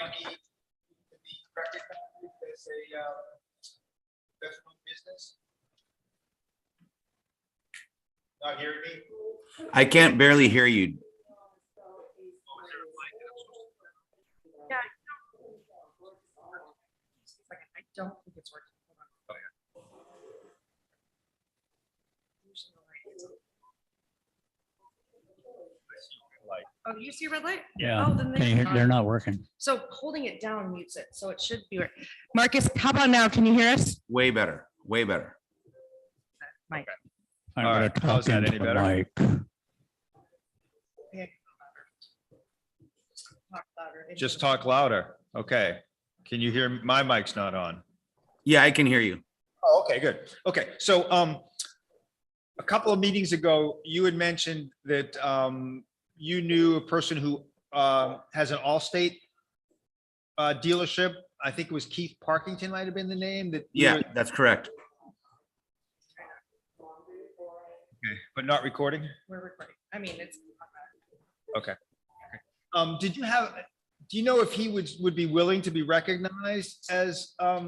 might be recognized as a professional business. Not hearing me? I can't barely hear you. Yeah. I don't think it's working. Oh, you see red light? Yeah, Oh, then they're not working. So holding it down mutes it, so it should be. Marcus, how about now? Can you hear us? Way better. Way better. Mike. I'm All gonna right, how's talk that, into any the better? mic. Just talk louder. Okay. Can you hear? My mic's not on. Yeah, I can hear you. Oh, okay, good. Okay, so a couple of meetings ago, you had mentioned that you knew a person who has an Allstate dealership. I think it was Keith Parkington might have been the name that. Yeah, that's correct. Okay, but not recording? We're recording. I mean, it's. Okay. Do you know if he would be willing to be recognized as a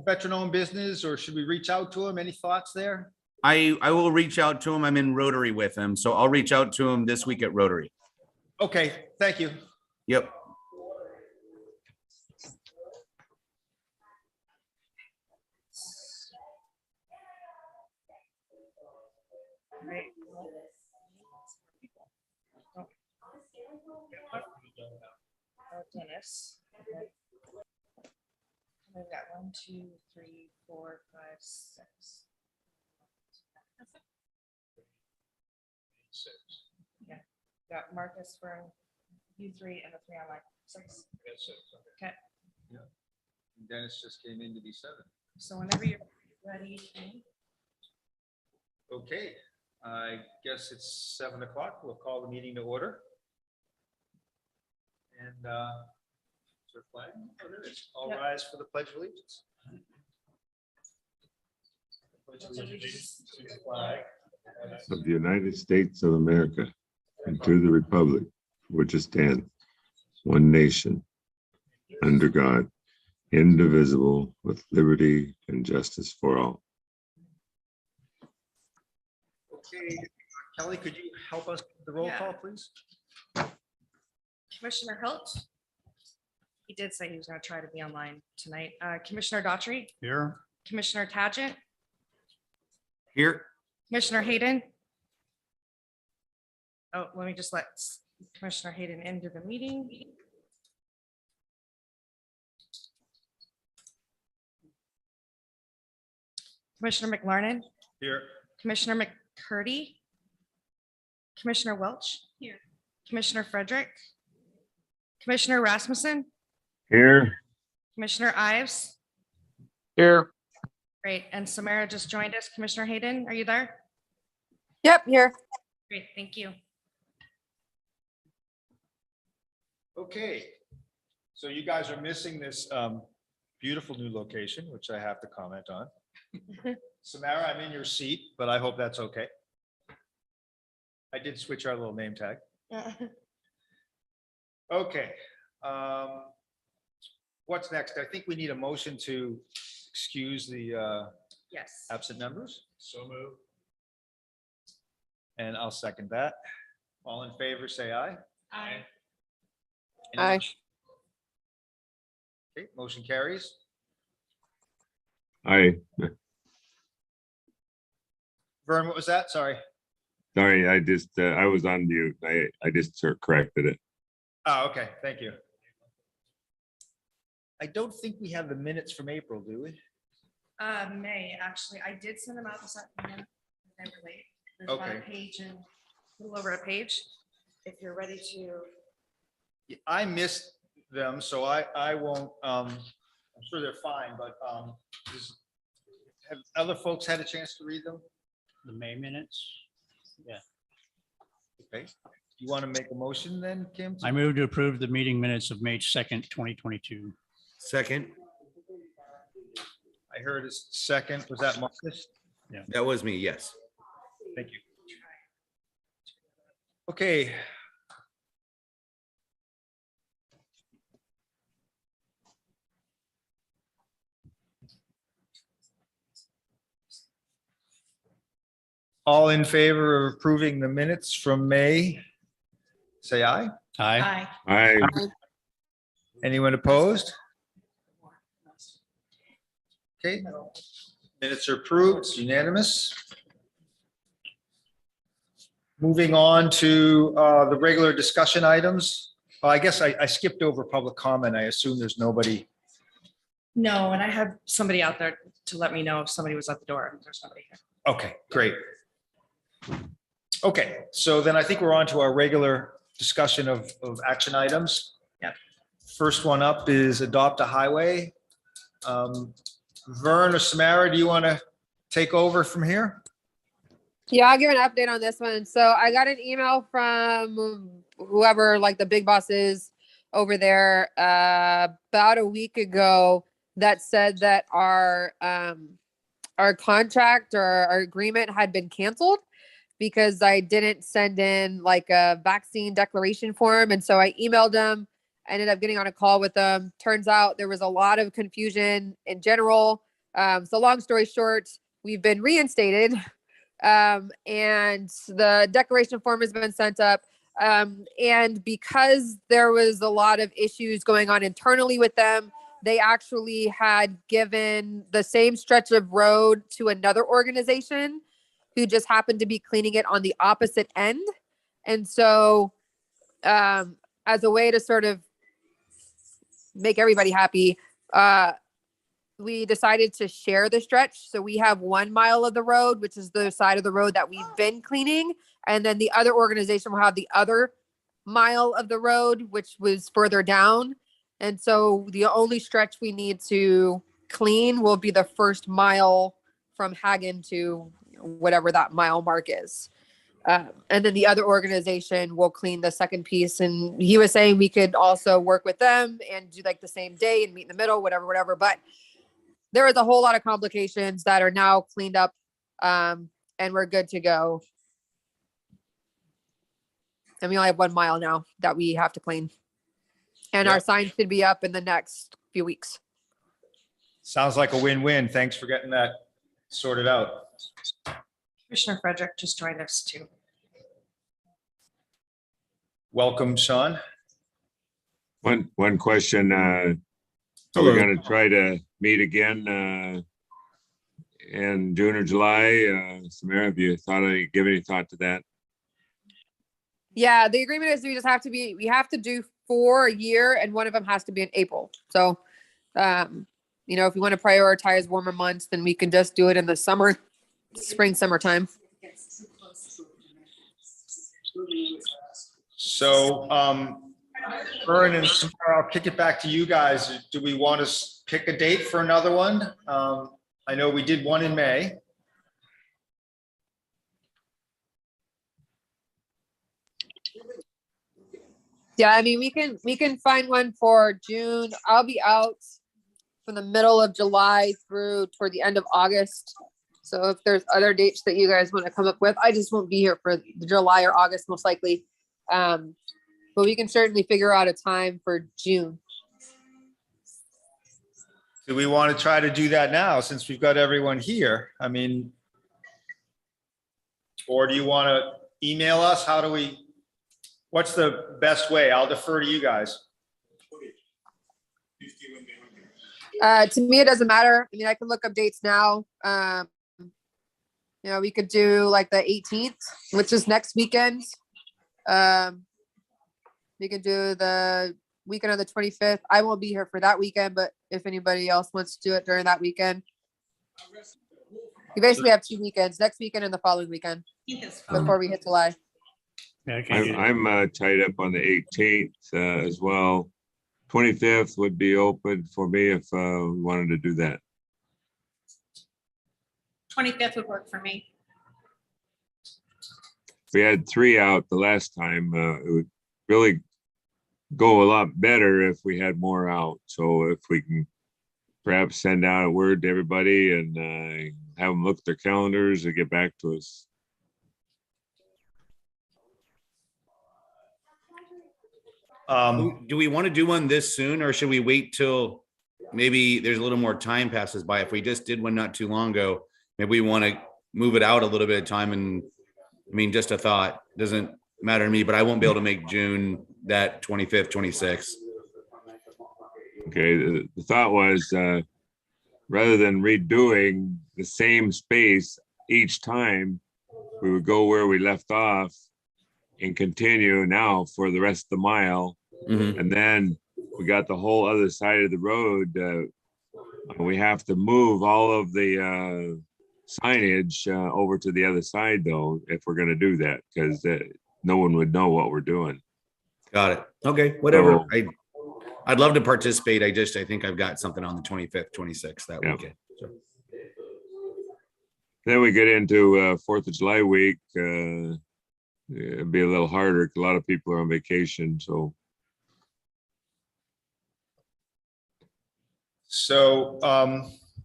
veteran-owned business, or should we reach out to him? Any thoughts there? I will reach out to him. I'm in Rotary with him, so I'll reach out to him this week at Rotary. Okay, thank you. Yep. Right. Oh, Dennis. Okay. We've got 1, 2, 3, 4, 5, 6. Yeah, got Marcus for you 3 and the 3 online. 6. Okay, Dennis just came in to be 7. so whenever you're ready. Okay, I guess it's 7 o'clock. We'll call the meeting to order. And is there a flag? Oh, there it is. All Yep. rise for the Pledge of Allegiance. Pledge allegiance to the flag of the United States of America and to the republic for which it stands, one nation, under God, indivisible, with liberty and justice for all. Okay, Kelly, could you help us with the roll Yeah. call, please? Commissioner Hilt. He did say he was going to try to be online tonight. Commissioner Daughtry, Here, Commissioner Tagent, Here. Commissioner Hayden. Oh, let me just let Commissioner Hayden into the meeting. Commissioner McLarnon, Here. Commissioner McCurdy, Commissioner Welch. Here. Commissioner Frederick, Commissioner Rasmussen, Here. Commissioner Ives. Here. Great. And Samara just joined us. Commissioner Hayden, are you there? Yep, here. Great, thank you. Okay, so you guys are missing this beautiful new location, which I have to comment on. Samara, I'm in your seat, but I hope that's okay. I did switch our little name tag. Okay. What's next? I think we need a motion to excuse the Yes. absent members. So moved. And I'll second that. All in favor, say aye. Aye. Any- Aye. Okay, motion carries. Hi, Vern, what was that? Sorry. sorry, I was on mute. I just corrected it. Oh, okay, thank you. I don't think we have the minutes from April, do we? May, actually, I did send them out this afternoon. They were late. There's about a Okay. page and a little over a page. If you're ready to, I missed them, so I won't, I'm sure they're fine, but have other folks had a chance to read them? the May minutes. Okay, you want to make a motion then, Kim? I move to approve the meeting minutes of May 2nd, 2022. Second. I heard a second. Was that Marcus? That was me. Yes. Thank you. Okay. All in favor of approving the minutes from May? Say aye. Aye. Aye. I, Anyone opposed? Okay, minutes are approved, it's unanimous. Moving on to the regular discussion items. I guess I skipped over public comment. I assume there's nobody. No, and I had somebody out there to let me know if somebody was at the door. There's nobody here. Okay, great. Okay, so then I think we're on to our regular discussion of action items. Yep. First one up is adopt a highway. Vern or Samara, do you want to take over from here? Yeah, I'll give an update on this one. So I got an email from whoever, like the big bosses over there, about a week ago that said that our contract or our agreement had been canceled because I didn't send in like a vaccine declaration form. And so I emailed them, ended up getting on a call with them. Turns out there was a lot of confusion in general. So long story short, we've been reinstated. And the declaration form has been sent up. And because there was a lot of issues going on internally with them, they actually had given the same stretch of road to another organization who just happened to be cleaning it on the opposite end. And so, as a way to sort of make everybody happy, we decided to share the stretch. So we have 1 mile of the road, which is the side of the road that we've been cleaning. And then the other organization will have the other mile of the road, which was further down. And so the only stretch we need to clean will be the first mile from Hagen to whatever that mile mark is. And then the other organization will clean the second piece. And he was saying we could also work with them and do like the same day and meet in the middle, whatever. But there is a whole lot of complications that are now cleaned up, and we're good to go. And we only have 1 mile now that we have to clean. And Yeah. our sign should be up in the next few weeks. Sounds like a win-win. Thanks for getting that sorted out. Commissioner Frederick just joined us too. Welcome, Sean. one question, are we gonna try to meet again, in June or July? Samara, have you give any thought to that? Yeah, the agreement is we have to do 4 a year and one of them has to be in April. So, if you want to prioritize warmer months, then we can just do it in the summertime. So, Vern and Samara, I'll kick it back to you guys. Do we want to pick a date for another one? I know we did one in May. Yeah, I mean, we can find one for June. I'll be out from the middle of July through toward the end of August. So if there's other dates that you guys want to come up with, I just won't be here for July or August, most likely. But we can certainly figure out a time for June. Do we want to try to do that now since we've got everyone here? I mean, or do you want to email us? What's the best way? I'll defer to you guys. To me, it doesn't matter. I mean, I can look up dates now. We could do like the 18th, which is next weekend. We could do the weekend of the 25th. I won't be here for that weekend, but if anybody else wants to do it during that weekend. We basically have 2 weekends, next weekend and the following weekend before we hit July. Yeah, I can't do that. I'm tied up on the 18th as well. 25th would be open for me if we wanted to do that. 25th would work for me. We had 3 out the last time. It would really go a lot better if we had more out. So if we can perhaps send out a word to everybody and have them look at their calendars and get back to us. Do we want to do one this soon or should we wait till maybe there's a little more time passes by? If we just did one not too long ago, maybe we want to move it out a little bit of time. And I mean, just a thought, doesn't matter to me, but I won't be able to make June that 25th, 26th. Okay, the thought was, rather than redoing the same space each time, we would go where we left off and continue now for the rest of the mile. Mhm. And then we got the whole other side of the road. We have to move all of the signage over to the other side though, if we're gonna do that, because no one would know what we're doing. Got it. Okay, whatever. So- I'd love to participate. I think I've got something on the 25th, 26th that Yeah. weekend. So, Then we get into 4th of July week. It'd be a little harder. 'Cause a lot of people are on vacation, so. So,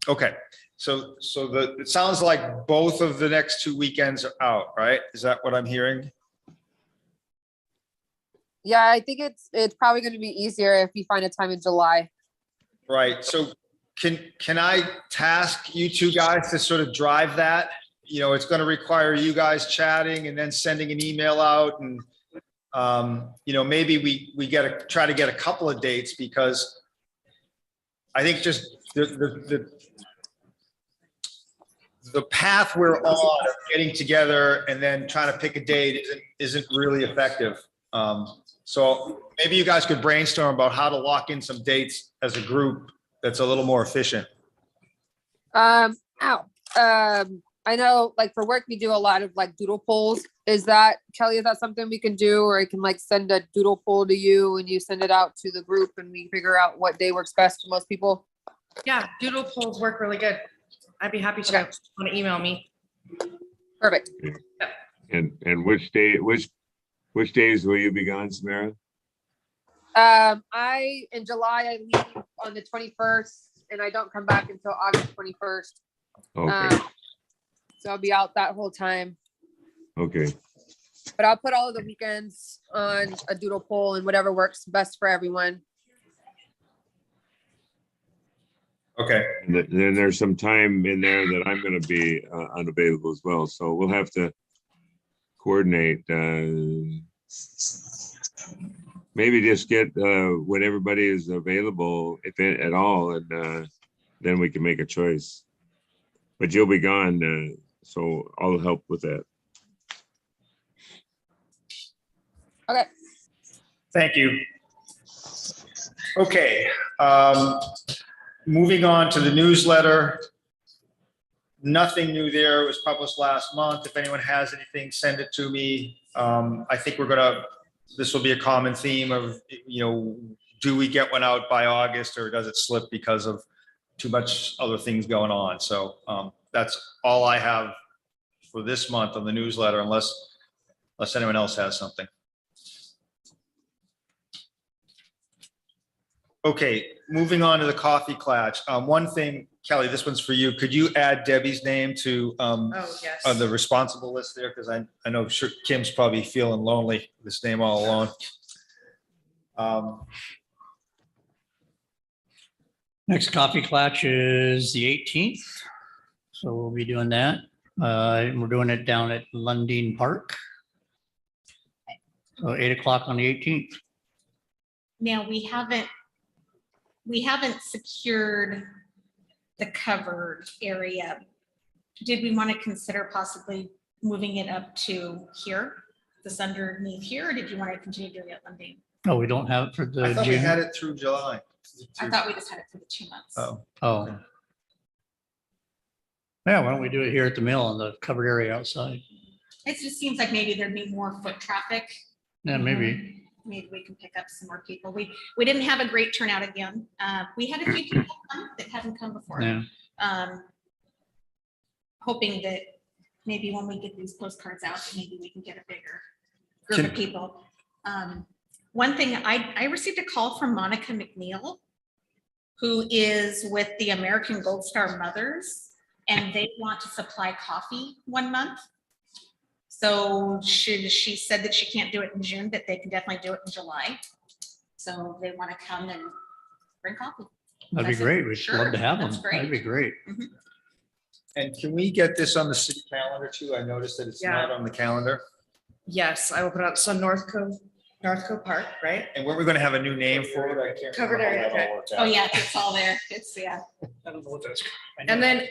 okay, so it sounds like both of the next 2 weekends are out, right? Is that what I'm hearing? Yeah, I think it's probably going to be easier if you find a time in July. Right, so can I task you two guys to sort of drive that? You know, it's gonna require you guys chatting and then sending an email out and, you know, maybe we try to get a couple of dates because I think just the path we're on of getting together and then trying to pick a date isn't really effective. So maybe you guys could brainstorm about how to lock in some dates as a group that's a little more efficient. I know like for work, we do a lot of like doodle polls. Is that, Kelly, is that something we can do? Or I can like send a doodle poll to you and you send it out to the group and we figure out what day works best for most people? Yeah, doodle polls work really good. I'd be happy to. Okay. Want to email me? Perfect. And which days will you be gone, Samara? In July, I leave on the 21st and I don't come back until August 21st. Okay, So I'll be out that whole time, okay. but I'll put all of the weekends on a doodle poll and whatever works best for everyone. Okay. And then there's some time in there that I'm gonna be unavailable as well, so we'll have to coordinate. Maybe just get when everybody is available, if at all, and then we can make a choice. But you'll be gone, so I'll help with that. Okay. Thank you. Okay, moving on to the newsletter. Nothing new there. It was published last month. If anyone has anything, send it to me. I think this will be a common theme of, you know, do we get one out by August or does it slip because of too much other things going on? So that's all I have for this month on the newsletter, unless anyone else has something. Okay, moving on to the coffee clutch. One thing, Kelly, this one's for you. Could you add Debbie's name to Oh, yes. on the responsible list there? Because I know sure Kim's probably feeling lonely, this name all alone. Next coffee clutch is the 18th. So we'll be doing that. We're doing it down at Lundin Park. So 8 o'clock on the 18th. Now, we haven't secured the covered area. Did we want to consider possibly moving it up to here, this underneath here, or did you want to continue doing it Lundin? Oh, we don't have it for the I thought we June. had it through July. I thought we just had it for the 2 months. Oh, Oh. Yeah, why don't we do it here at the mill on the covered area outside? It just seems like maybe there'd be more foot traffic. Yeah, maybe. Maybe we can pick up some more people. We didn't have a great turnout again. We had a few people come that hadn't come before. Yeah. Hoping that maybe when we get these postcards out, maybe we can get a bigger group of people. One thing, I received a call from Monica McNeil, who is with the American Gold Star Mothers, and they want to supply coffee 1 month. So she said that she can't do it in June, but they can definitely do it in July. So they want to come and bring coffee. That'd be I said, great. We'd "Sure, love to have them. that's great." That'd be great. And can we get this on the city calendar too? I noticed that it's not on the calendar. Yes, I will put out, so North Cove Park, right? And when we're gonna have a new name for it, I can't. Covered remember how area, that all okay. works out. Oh, yeah, it's all there. It's, yeah. I don't know what that's. And then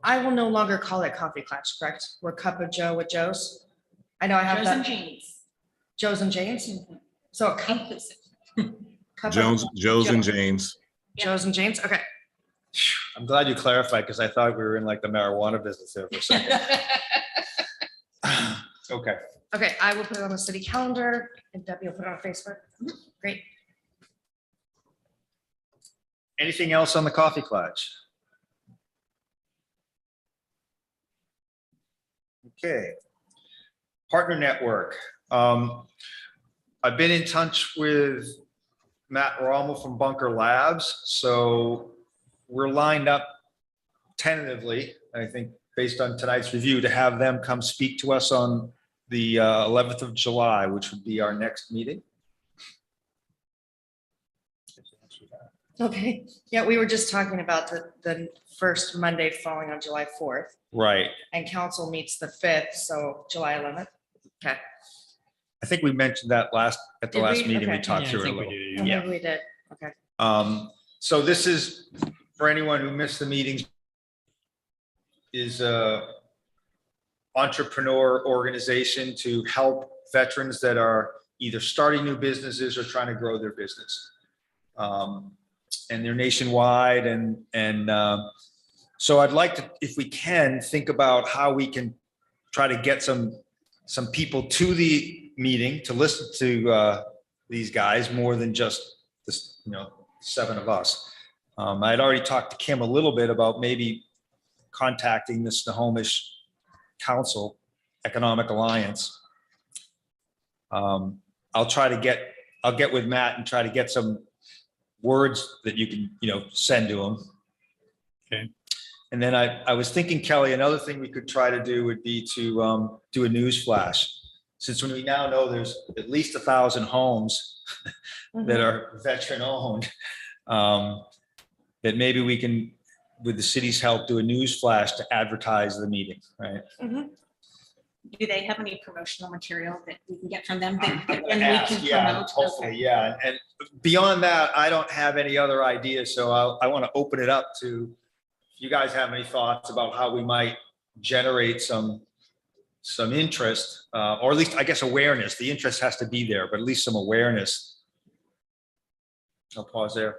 I will no longer call it Coffee Klatch, correct? We're Cup of Joe with Joe's. I know I have Joe's and that, James. Joe's and James. So a cup. Inclusive. cup of Joe's and James. Joe's and James, okay. I'm glad you clarified because I thought we were in like the marijuana business there for a second. Okay. Okay, I will put it on the city calendar and Debbie will put it on Facebook. Great. Anything else on the coffee clutch? Okay. Partner network. I've been in touch with Matt Rommel from Bunker Labs, so we're lined up tentatively, I think, based on tonight's review, to have them come speak to us on the 11th of July, which would be our next meeting. Okay, yeah, we were just talking about the first Monday falling on July 4th Right. and council meets the 5th, so July 11th. Okay. I think we mentioned that at the Did last we? meeting, we Okay. talked Yeah, I through it a think we little. do, Oh, Yeah. maybe we did, okay. So this is, for anyone who missed the meetings, is a entrepreneur organization to help veterans that are either starting new businesses or trying to grow their business. And they're nationwide so I'd like to, if we can, think about how we can try to get some people to the meeting to listen to these guys more than just this, 7 of us. I'd already talked to Kim a little bit about maybe contacting the Snohomish Council Economic Alliance. I'll get with Matt and try to get some words that you can, send to him. Okay. And then I was thinking, Kelly, another thing we could try to do would be to do a news flash. Since when we now know there's at least 1,000 homes that are veteran owned, that maybe we can, with the city's help, do a news flash to advertise the meeting, right? Do they have any promotional material that we can get from them? I'm And gonna we ask, can yeah, promote? hopefully, yeah. And beyond that, I don't have any other ideas. So I want to open it up to, if you guys have any thoughts about how we might generate some interest, or at least, I guess, awareness. The interest has to be there, but at least some awareness. I'll pause there.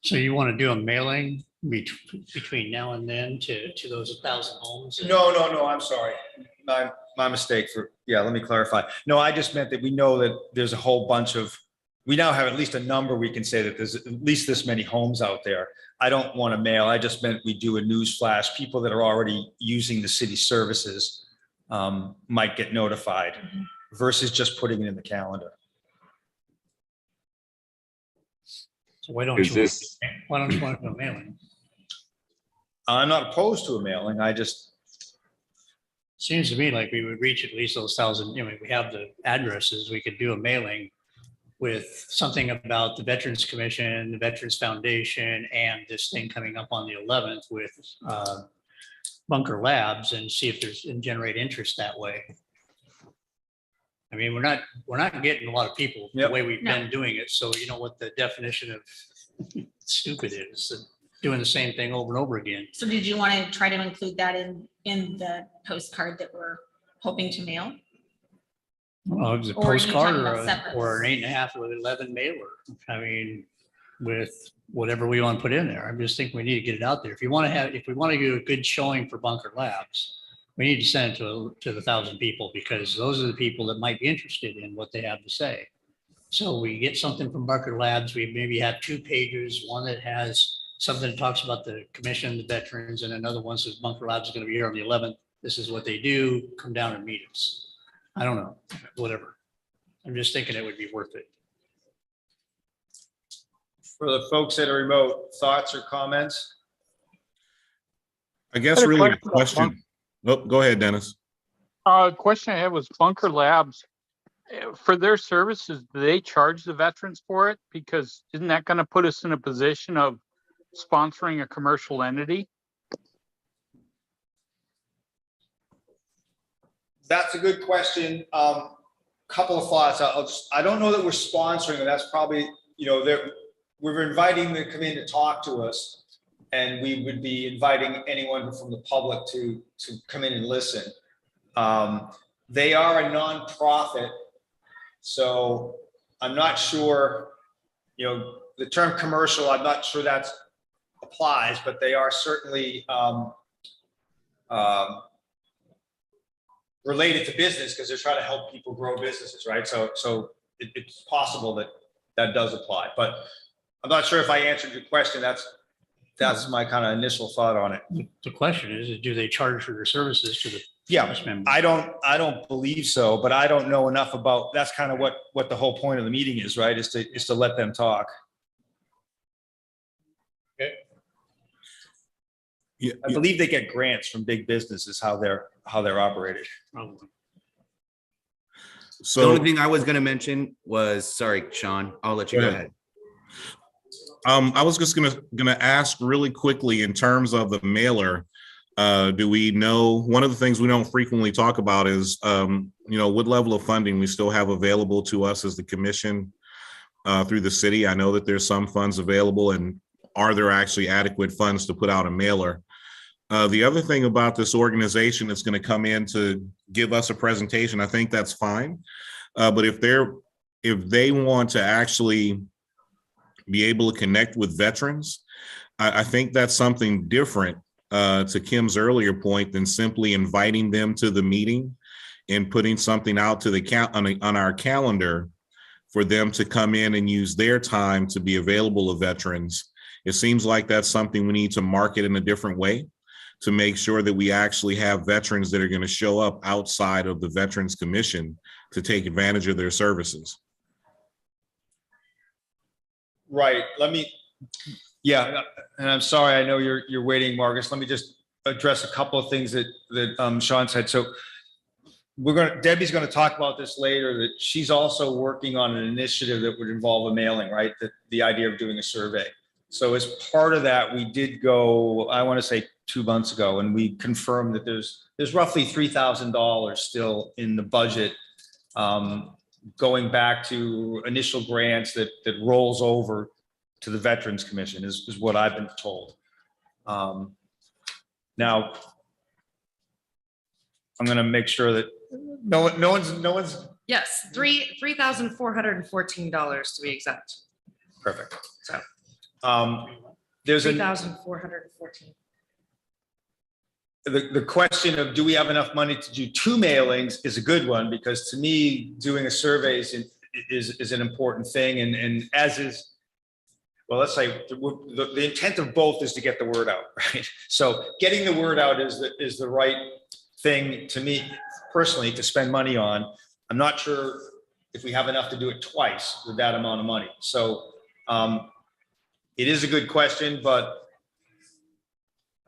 So you want to do a mailing between now and then to those 1,000 homes? No, I'm sorry. My mistake let me clarify. No, I just meant that we know that there's a whole bunch of, we now have at least a number we can say that there's at least this many homes out there. I don't want to mail. I just meant we do a news flash. People that are already using the city services might get notified versus just putting it in the calendar. So why don't Is you this- want to do a mailing? I'm not opposed to a mailing. I just, Seems to me like we would reach at least those 1,000, we have the addresses, we could do a mailing with something about the Veterans Commission, the Veterans Foundation, and this thing coming up on the 11th with Bunker Labs, and see if and generate interest that way. I mean, we're not getting a lot of people the Yep. way we've No. been doing it. So you know what the definition of stupid is, doing the same thing over and over again. So did you want to try to include that in the postcard that we're hoping to mail? Well, it was a Or are you postcard talking or about separate? or an 8.5 or 11 mailer. I mean, with whatever we want to put in there. I'm just thinking we need to get it out there. If we want to do a good showing for Bunker Labs, we need to send it to the 1,000 people, because those are the people that might be interested in what they have to say. So we get something from Bunker Labs. We maybe have 2 pages, one that has something that talks about the commission, the veterans, and another one says Bunker Labs is going to be here on the 11th. This is what they do. Come down and meet us. I don't know, whatever. I'm just thinking it would be worth it. for the folks that are remote, thoughts or comments? I guess I had a really a question about question. Oh, go ahead, Dennis. Question I had was Bunker Labs, for their services, do they charge the veterans for it? Because isn't that going to put us in a position of sponsoring a commercial entity? That's a good question. Couple of thoughts. I don't know that we're sponsoring them. That's probably, we're inviting them to come in to talk to us. And we would be inviting anyone from the public to come in and listen. They are a nonprofit. So I'm not sure, the term commercial, I'm not sure that applies, but they are certainly related to business because they're trying to help people grow businesses, right? So it's possible that does apply, but I'm not sure if I answered your question. That's my kind of initial thought on it. The question is, do they charge for their services to the Yeah, service members? I don't believe so, but I don't know enough about, that's kind of what the whole point of the meeting is, right? Is to let them talk. Yeah, I believe they get grants from big businesses, how they're operated. Probably. The so only thing I was gonna mention was, sorry, Sean, I'll let you Go go ahead. ahead. I was just gonna ask really quickly in terms of the mailer. Do we know, one of the things we don't frequently talk about is, what level of funding we still have available to us as the commission through the city. I know that there's some funds available, and are there actually adequate funds to put out a mailer? The other thing about this organization that's going to come in to give us a presentation, I think that's fine. But if they want to actually be able to connect with veterans, I think that's something different, to Kim's earlier point, than simply inviting them to the meeting and putting something out to on our calendar for them to come in and use their time to be available to veterans. It seems like that's something we need to market in a different way to make sure that we actually have veterans that are going to show up outside of the Veterans Commission to take advantage of their services. Right. Yeah, and I'm sorry, I know you're waiting, Marcus. Let me just address a couple of things that Sean said. So Debbie's going to talk about this later, that she's also working on an initiative that would involve a mailing, right? The idea of doing a survey. So as part of that, we did go, I want to say 2 months ago, and we confirmed that there's roughly $3,000 still in the budget, going back to initial grants that rolls over to the Veterans Commission is what I've been told. Now, I'm going to make sure that no one's Yes, $3,414 to be exact. perfect. So There's a 3,414. the question of, do we have enough money to do 2 mailings is a good one, because to me, doing a survey is an important thing. And as is, well, let's say the intent of both is to get the word out, right? So getting the word out is the right thing to me personally to spend money on. I'm not sure if we have enough to do it twice with that amount of money. So it is a good question, but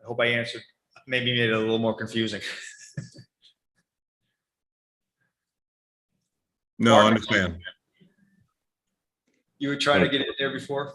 I hope I answered, maybe made it a little more confusing. No, I understand. You were trying to get it there before?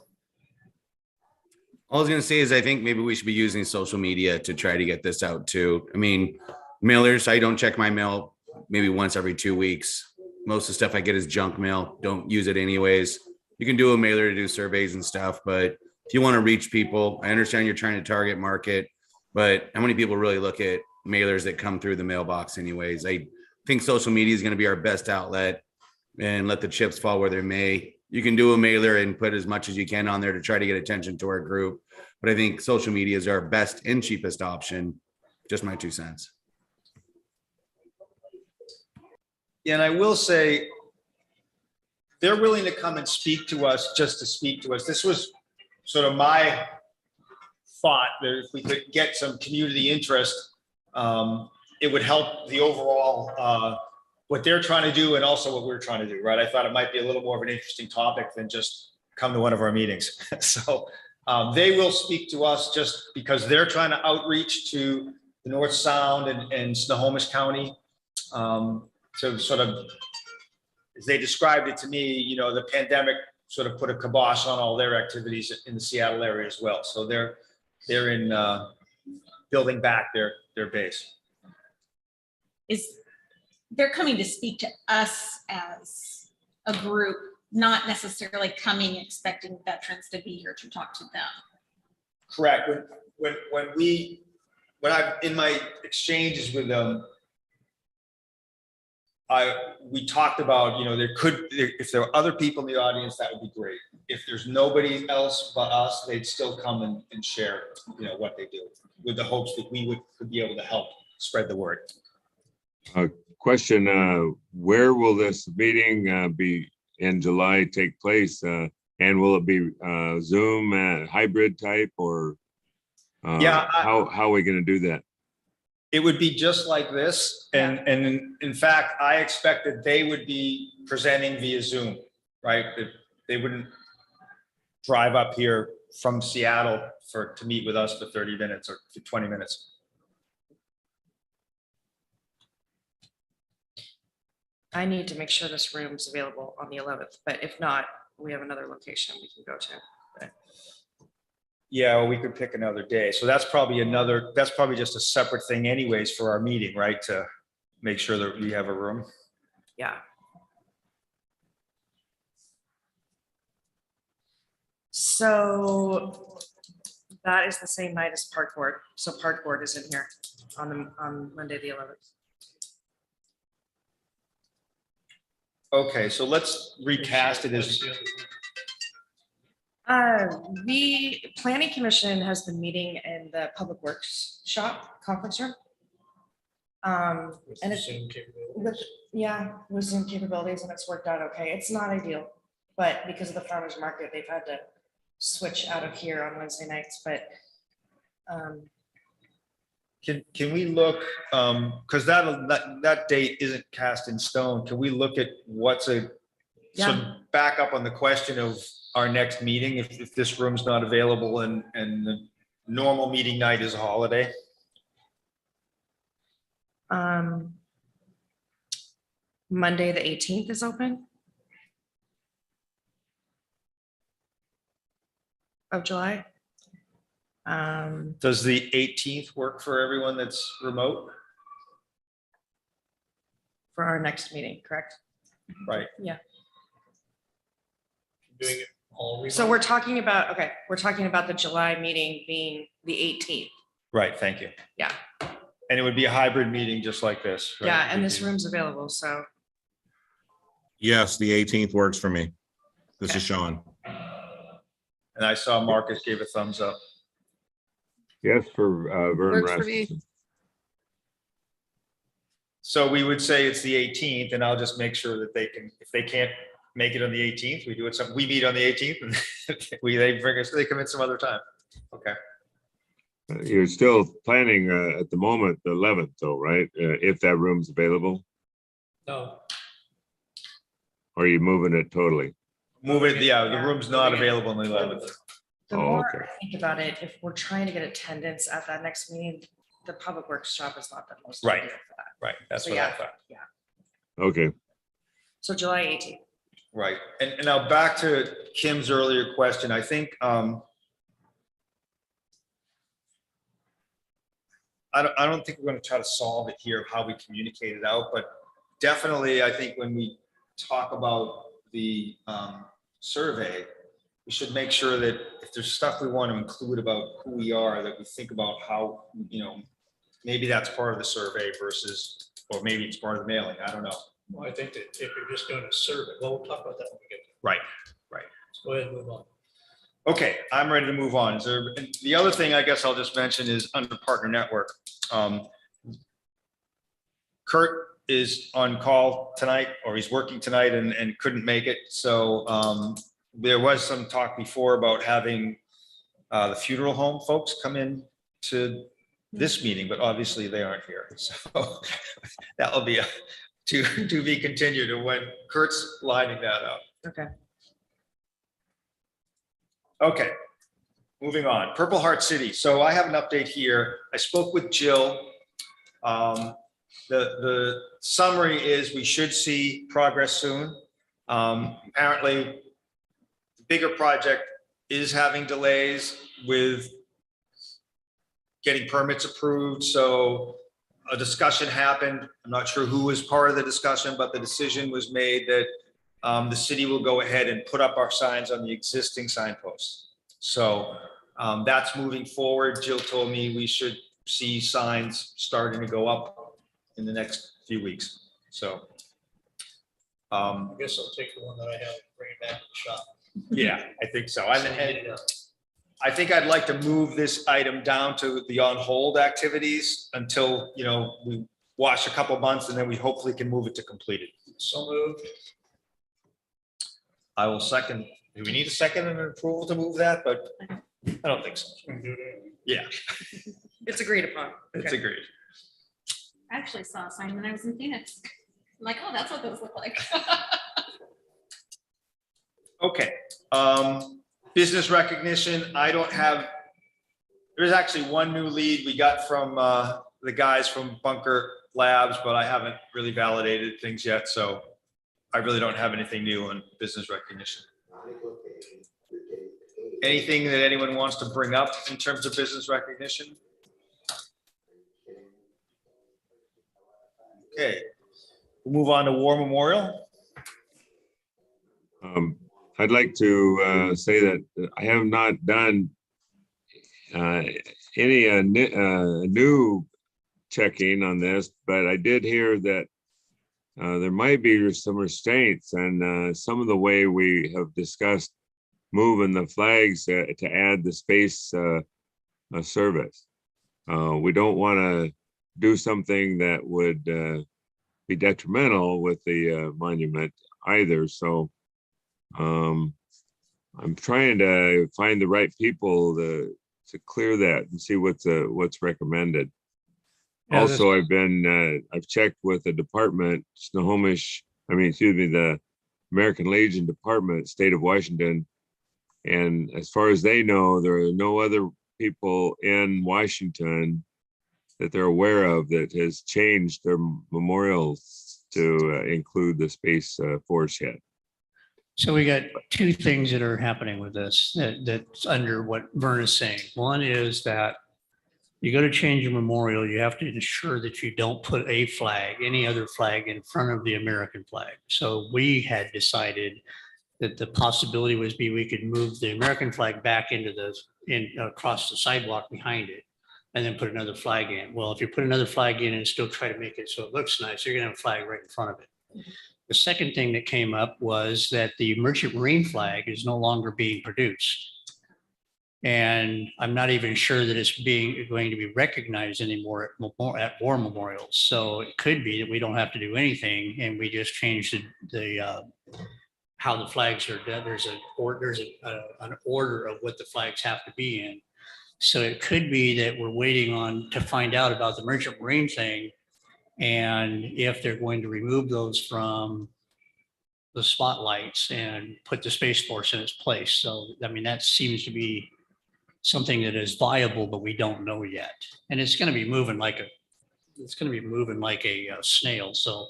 All I was gonna say is I think maybe we should be using social media to try to get this out too. I mean, mailers, I don't check my mail maybe once every 2 weeks. Most of the stuff I get is junk mail. Don't use it anyways. You can do a mailer to do surveys and stuff, but if you want to reach people, I understand you're trying to target market, but how many people really look at mailers that come through the mailbox anyways? I think social media is going to be our best outlet, and let the chips fall where they may. You can do a mailer and put as much as you can on there to try to get attention to our group. But I think social media is our best and cheapest option. Just my 2 cents. Yeah, and I will say, they're willing to come and speak to us just to speak to us. This was sort of my thought, that if we could get some community interest, it would help the overall, what they're trying to do and also what we're trying to do, right? I thought it might be a little more of an interesting topic than just come to one of our meetings. So they will speak to us just because they're trying to outreach to the North Sound and Snohomish County. To sort of, as they described it to me, the pandemic sort of put a kibosh on all their activities in the Seattle area as well. So they're in building back their base. they're coming to speak to us as a group, not necessarily coming expecting veterans to be here to talk to them. Correct. When I'm in my exchanges with them, we talked about, if there are other people in the audience, that would be great. If there's nobody else but us, they'd still come and share, what they do, with the hopes that we could be able to help spread the word. Question, where will this meeting be in July take place? And will it be Zoom, hybrid type, or how are we going to do that? It would be just like this. And in fact, I expect that they would be presenting via Zoom, right? That they wouldn't drive up here from Seattle to meet with us for 30 minutes or for 20 minutes. I need to make sure this room's available on the 11th, but if not, we have another location we can go to. Yeah, we could pick another day. So that's probably just a separate thing anyways for our meeting, right? To make sure that we have a room. Yeah. So that is the same night as park board. So park board is in here on Monday, the 11th. Okay, so let's recast it as, The planning commission has been meeting in the public works shop conference room. And it's with Zoom capabilities, and it's worked out okay. It's not ideal, but because of the farmers market, they've had to switch out of here on Wednesday nights, but can we look, because that date isn't cast in stone. Can we look at so back up on the question of our next meeting, if this room's not available and the normal meeting night is a holiday? Monday, the 18th is open of July. Does the 18th work for everyone that's remote? For our next meeting, correct? Right. Yeah. Doing it all. So we're talking about the July meeting being the 18th. Right, thank you. Yeah. And it would be a hybrid meeting just like this. Right? Yeah, and this room's available, so. Yes, the 18th works for me. This is Sean. And I saw Marcus gave a thumbs up. Yes, for Vern Works for me. Rasmussen. So we would say it's the 18th, and I'll just make sure that if they can't make it on the 18th, we meet on the 18th, and they come in some other time. Okay. You're still planning at the moment, the 11th though, right? If that room's available, No. or are you moving it totally? Move it, yeah, the room's not available on the 11th. The Oh, more okay. I think about it, if we're trying to get attendance at that next meeting, the public works shop is not the most. Right. ideal for that. Right, that's So what I yeah, thought. yeah. Okay. So July 18th. Right, and now back to Kim's earlier question, I think, I don't think we're gonna try to solve it here, how we communicate it out, but definitely, I think when we talk about the survey, we should make sure that if there's stuff we want to include about who we are, that we think about how, maybe that's part of the survey versus, or maybe it's part of the mailing, I don't know. Well, I think that if you're just doing a survey, well, we'll talk about that when we get there. Right. Go ahead and move on. Okay, I'm ready to move on. And the other thing I guess I'll just mention is under partner network. Kurt is on call tonight, or he's working tonight and couldn't make it. So there was some talk before about having the funeral home folks come in to this meeting, but obviously they aren't here. So that will be to be continued, and when Kurt's lining that up. Okay. Okay, moving on. Purple Heart City. So I have an update here. I spoke with Jill. The summary is we should see progress soon. Apparently, the bigger project is having delays with getting permits approved. So a discussion happened. I'm not sure who was part of the discussion, but the decision was made that the city will go ahead and put up our signs on the existing signposts. So that's moving forward. Jill told me we should see signs starting to go up in the next few weeks. So. I guess I'll take the one that I have, and bring it back to the shop. Yeah, I think so. And I think I'd like to move this item down to the on hold activities until, we watch a couple months and then we hopefully can move it to completed. So moved. I will second. Do we need a second and an approval to move that? But I don't think so. Yeah, It's agreed upon. it's Okay. agreed. I actually saw a sign when I was in Phoenix. I'm like, oh, that's what those look like. Okay, business recognition, I don't have, there's actually one new lead we got from the guys from Bunker Labs, but I haven't really validated things yet, so I really don't have anything new on business recognition. Anything that anyone wants to bring up in terms of business recognition? Okay, we'll move on to War Memorial. I'd like to say that I have not done any new checking on this, but I did hear that there might be some restraints and some of the way we have discussed moving the flags to add the space service. We don't want to do something that would be detrimental with the monument either. So I'm trying to find the right people to clear that and see what's recommended. Yeah, Also, I've checked with the department, the American Legion Department, State of Washington. And as far as they know, there are no other people in Washington that they're aware of that has changed their memorials to include the Space Force yet. So we got two things that are happening with this that's under what Vern is saying. One is that you go to change your memorial, you have to ensure that you don't put a flag, any other flag in front of the American flag. So we had decided that the possibility we could move the American flag back across the sidewalk behind it and then put another flag in. Well, if you put another flag in and still try to make it so it looks nice, you're gonna have a flag right in front of it. The second thing that came up was that the Merchant Marine flag is no longer being produced. And I'm not even sure that it's going to be recognized anymore at war memorials. So it could be that we don't have to do anything and we just change how the flags are done. There's an order of what the flags have to be in. So it could be that we're waiting to find out about the Merchant Marine thing. And if they're going to remove those from the spotlights and put the Space Force in its place. So, I mean, that seems to be something that is viable, but we don't know yet. And it's going to be moving like a snail. So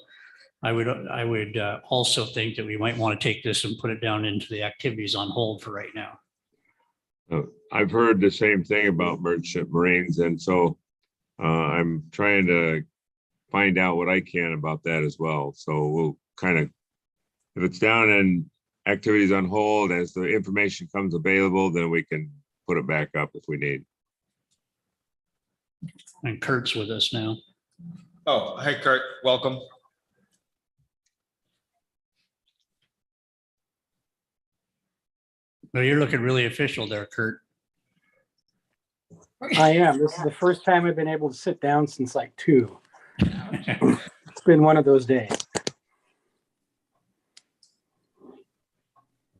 I would also think that we might want to take this and put it down into the activities on hold for right now. I've heard the same thing about Merchant Marines. And so I'm trying to find out what I can about that as well. So we'll kind of, if it's down in activities on hold, as the information comes available, then we can put it back up if we need. And Kurt's with us now. Oh, hey, Kurt, welcome. Well, you're looking really official there, Kurt. I am. This is the first time I've been able to sit down since like 2. It's been one of those days.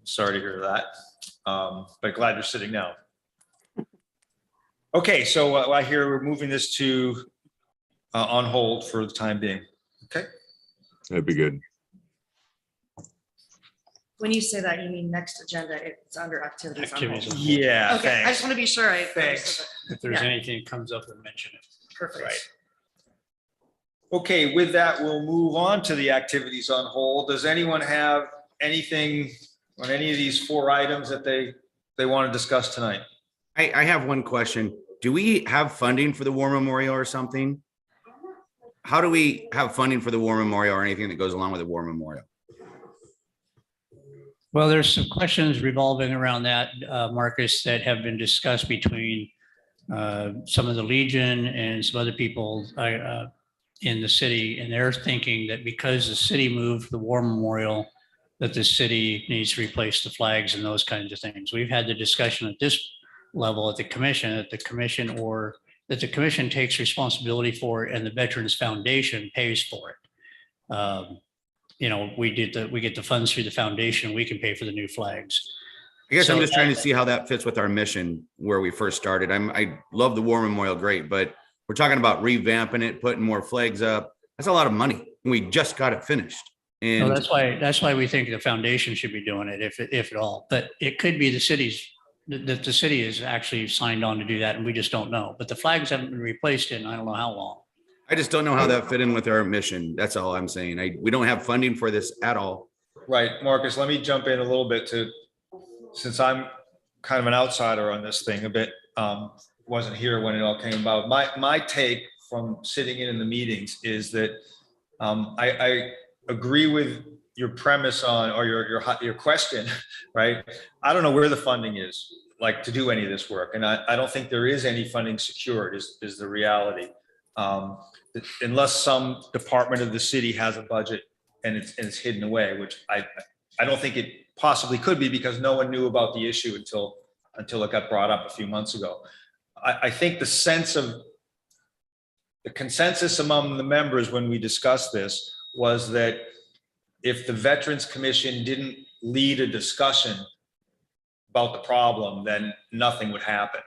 Sorry to hear that, but glad you're sitting down. Okay, so I hear we're moving this to on hold for the time being. Okay. That'd be good. When you say that, you mean next agenda, it's under activities on hold. Activities on hold. Yeah, Okay, I just thanks. want to be sure I. Thanks. If there's Yeah. anything that comes up, we'll mention it. Perfect. Right. Okay, with that, we'll move on to the activities on hold. Does anyone have anything on any of these 4 items that they want to discuss tonight? I have one question. Do we have funding for the War Memorial or something? how do we have funding for the War Memorial or anything that goes along with the War Memorial? Well, there's some questions revolving around that, Marcus, that have been discussed between some of the Legion and some other people in the city. And they're thinking that because the city moved the War Memorial, that the city needs to replace the flags and those kinds of things. We've had the discussion at this level at the commission, that the commission takes responsibility for it and the Veterans Foundation pays for it. You know, we get the funds through the foundation, we can pay for the new flags. I guess I'm So just trying to see how that fits with our mission where we first started. I love the War Memorial, great, but we're talking about revamping it, putting more flags up. That's a lot of money. We just got it finished. No, And that's why we think the foundation should be doing it, if at all. But it could be the city is actually signed on to do that, and we just don't know. But the flags haven't been replaced in I don't know how long. I just don't know how that fit in with our mission. That's all I'm saying. We don't have funding for this at all. Right, Marcus, let me jump in a little bit since I'm kind of an outsider on this thing a bit, wasn't here when it all came about. My take from sitting in the meetings is that I agree with your premise on, or your question, right? I don't know where the funding is, like, to do any of this work. And I don't think there is any funding secured is the reality. Unless some department of the city has a budget and it's hidden away, which I don't think it possibly could be, because no one knew about the issue until it got brought up a few months ago. I think the consensus among the members when we discussed this was that if the Veterans Commission didn't lead a discussion about the problem, then nothing would happen.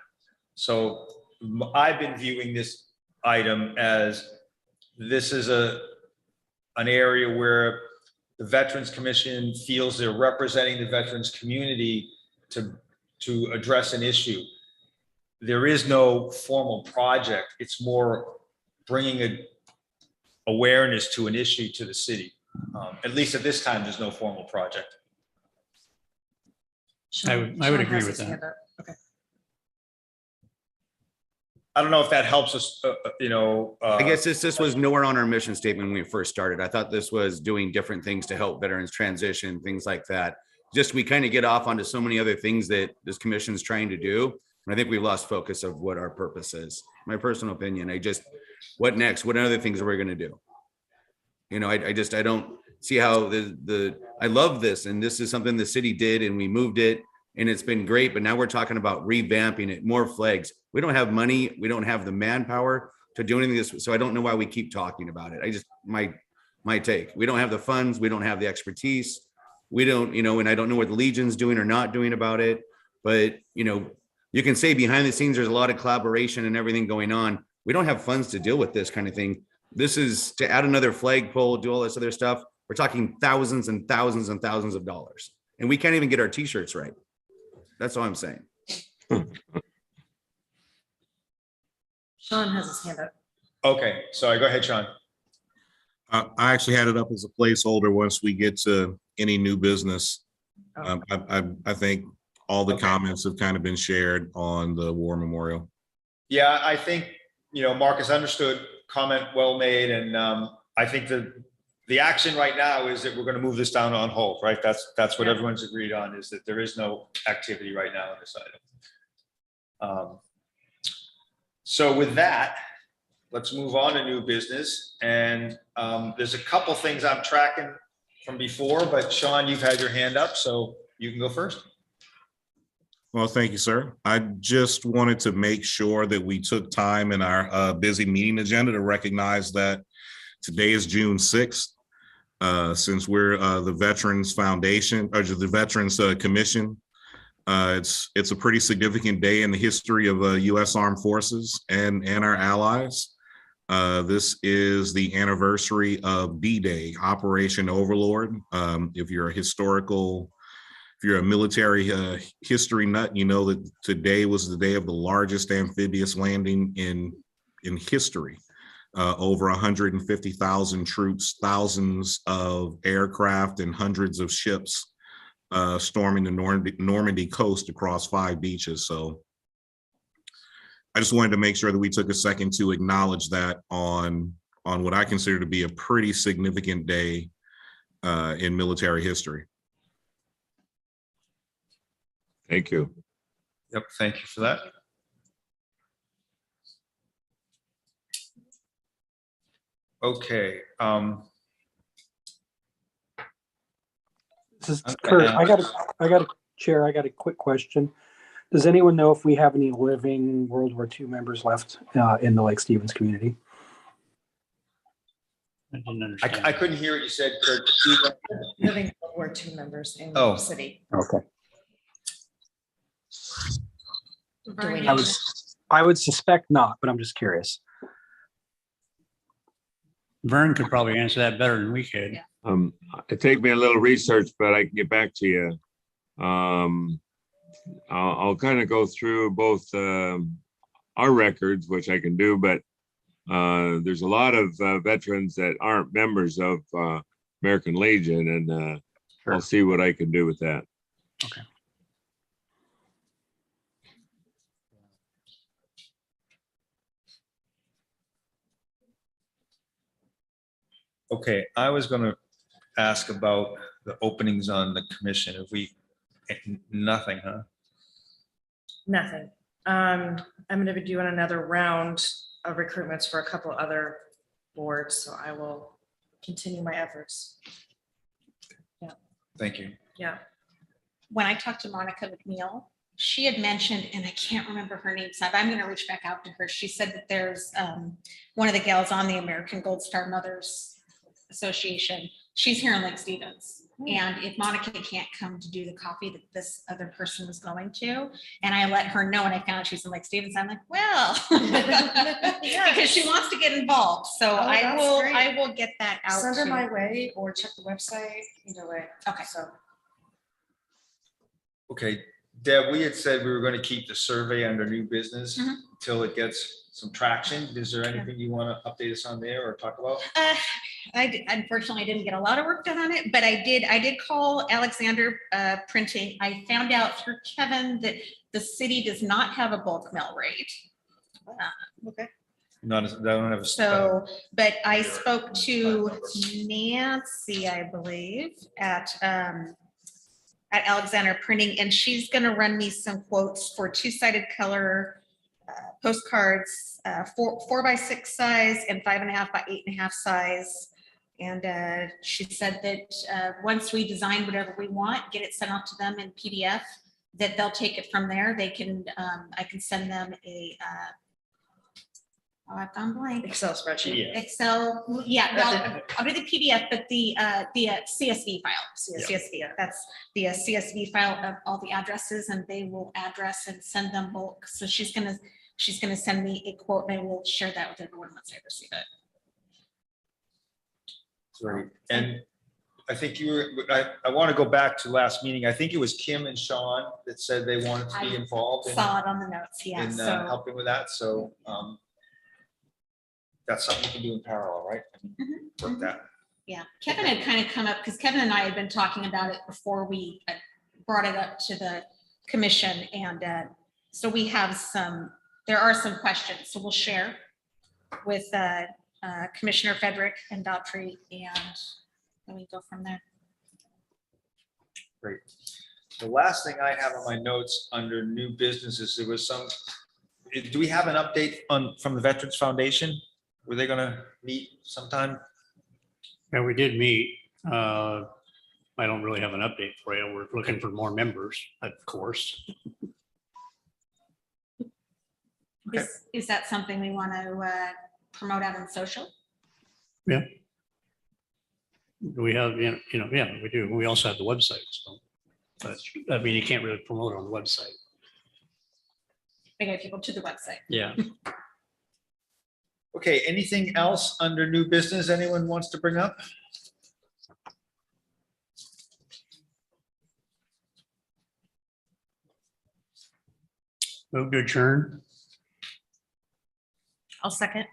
So I've been viewing this item as this is an area where the Veterans Commission feels they're representing the veterans community to address an issue. There is no formal project. It's more bringing an awareness to an issue to the city. At least at this time, there's no formal project. I would Sean agree has with his that. hand up. Okay. I don't know if that helps us, I guess this was nowhere on our mission statement when we first started. I thought this was doing different things to help veterans transition, things like that. Just we kind of get off onto so many other things that this commission is trying to do. And I think we've lost focus of what our purpose is. My personal opinion. What next? What other things are we going to do? I don't see how I love this. And this is something the city did and we moved it and it's been great. But now we're talking about revamping it, more flags. We don't have money. We don't have the manpower to do anything this. So I don't know why we keep talking about it. My take, we don't have the funds. We don't have the expertise. We don't, and I don't know what the Legion's doing or not doing about it. But, you can say behind the scenes, there's a lot of collaboration and everything going on. We don't have funds to deal with this kind of thing. This is to add another flagpole, do all this other stuff. We're talking thousands and thousands and thousands of dollars. And we can't even get our t-shirts right. That's all I'm saying. Sean has his hand up. Okay, sorry, go ahead, Sean. I actually had it up as a placeholder once we get to any new business. Oh. I think all the Okay. comments have kind of been shared on the War Memorial. Yeah, I think, Marcus understood, comment well made. And I think the action right now is that we're going to move this down on hold, right? That's what everyone's agreed on, is that there is no activity right now on this item. So with that, let's move on to new business. And there's a couple things I'm tracking from before, but Sean, you've had your hand up, so you can go first. Well, thank you, sir. I just wanted to make sure that we took time in our busy meeting agenda to recognize that today is June 6th. Since we're the Veterans Foundation or the Veterans Commission, it's a pretty significant day in the history of U.S. Armed Forces and our allies. This is the anniversary of D-Day, Operation Overlord. If you're a military history nut, you know that today was the day of the largest amphibious landing in history. Over 150,000 troops, thousands of aircraft, and hundreds of ships storming the Normandy coast across 5 beaches. So I just wanted to make sure that we took a second to acknowledge that on on what I consider to be a pretty significant day in military history. Thank you. Yep, thank you for that. Okay, This is I'm Kurt. gonna I got a chair. I got a quick question. Does anyone know if we have any living World War II members left in the Lake Stevens community? I didn't understand. I couldn't hear what you said, Kurt. Living World War II members in Oh. the city. Okay. Bernie, I would suspect not, but I'm just curious. Vern could probably answer that better than we could. Yeah. It take me a little research, but I can get back to you. I'll kind of go through both our records, which I can do, but there's a lot of veterans that aren't members of American Legion, and Sure. I'll see what I can do with that. Okay. Okay, I was gonna ask about the openings on the commission. If we, nothing, huh? Nothing. I'm gonna be doing another round of recruitments for a couple other boards, so I will continue my efforts. Thank you. Yeah. when I talked to Monica McNeil, she had mentioned, and I can't remember her name, so I'm gonna reach back out to her. She said that there's one of the gals on the American Gold Star Mothers Association. She's here in Lake Stevens. And if Monica can't come to do the coffee that this other person was going to, and I let her know, and I found out she's in Lake Stevens, I'm like, well, because she wants to get involved. So Oh, I that's will, great. I will get that out. Send her to- my way or check the website, either way. Okay. So Okay, Deb, we had said we were going to keep the survey under new business Mhm. until it gets some traction. Is there anything you want to update us on there or talk about? Unfortunately, I didn't get a lot of work done on it, but I did call Alexander Printing. I found out through Kevin that the city does not have a bulk mail rate. okay. Not, I don't have a. So, but I spoke to Nancy, I believe, at Alexander Printing, and she's gonna run me some quotes for two-sided color postcards, 4x6 size and 5.5 by 8.5 size. And she said that once we design whatever we want, get it sent off to them in PDF, that they'll take it from there. They can, I can send them a, oh, I've gone blank. Excel spreadsheet. Excel, yeah, I'll do the PDF, but the CSV file, CSV, that's the CSV file of all the addresses, and they will address and send them bulk. So she's gonna send me a quote, and I will share that with everyone once I receive it. Great. And I think you were, I want to go back to last meeting. I think it was Kim and Sean that said they wanted to be I involved in Saw it on the notes, yeah, in so, helping with that. So that's something you can do in parallel, right? Work that. yeah. Kevin had kind of come up, because Kevin and I had been talking about it before we brought it up to the commission, and so we have there are some questions, so we'll share with Commissioner Frederick and Daughtry, and then we go from there. Great. The last thing I have on my notes under new businesses, there was do we have an update from the Veterans Foundation? Were they gonna meet sometime? Yeah, we did meet. I don't really have an update for you. We're looking for more members, of course. Okay. Is that something we want to promote out on social? Yeah. We have, yeah, we do. We also have the website, so. But I mean, you can't really promote it on the website. I get people to the website. Yeah. Okay, anything else under new business anyone wants to bring up? Move to adjourn. I'll second.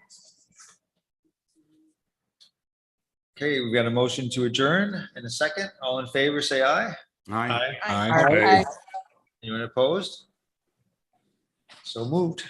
Okay, we've got a motion to adjourn in a second. All in favor, say aye. Aye. Aye. All right. Anyone opposed? So moved.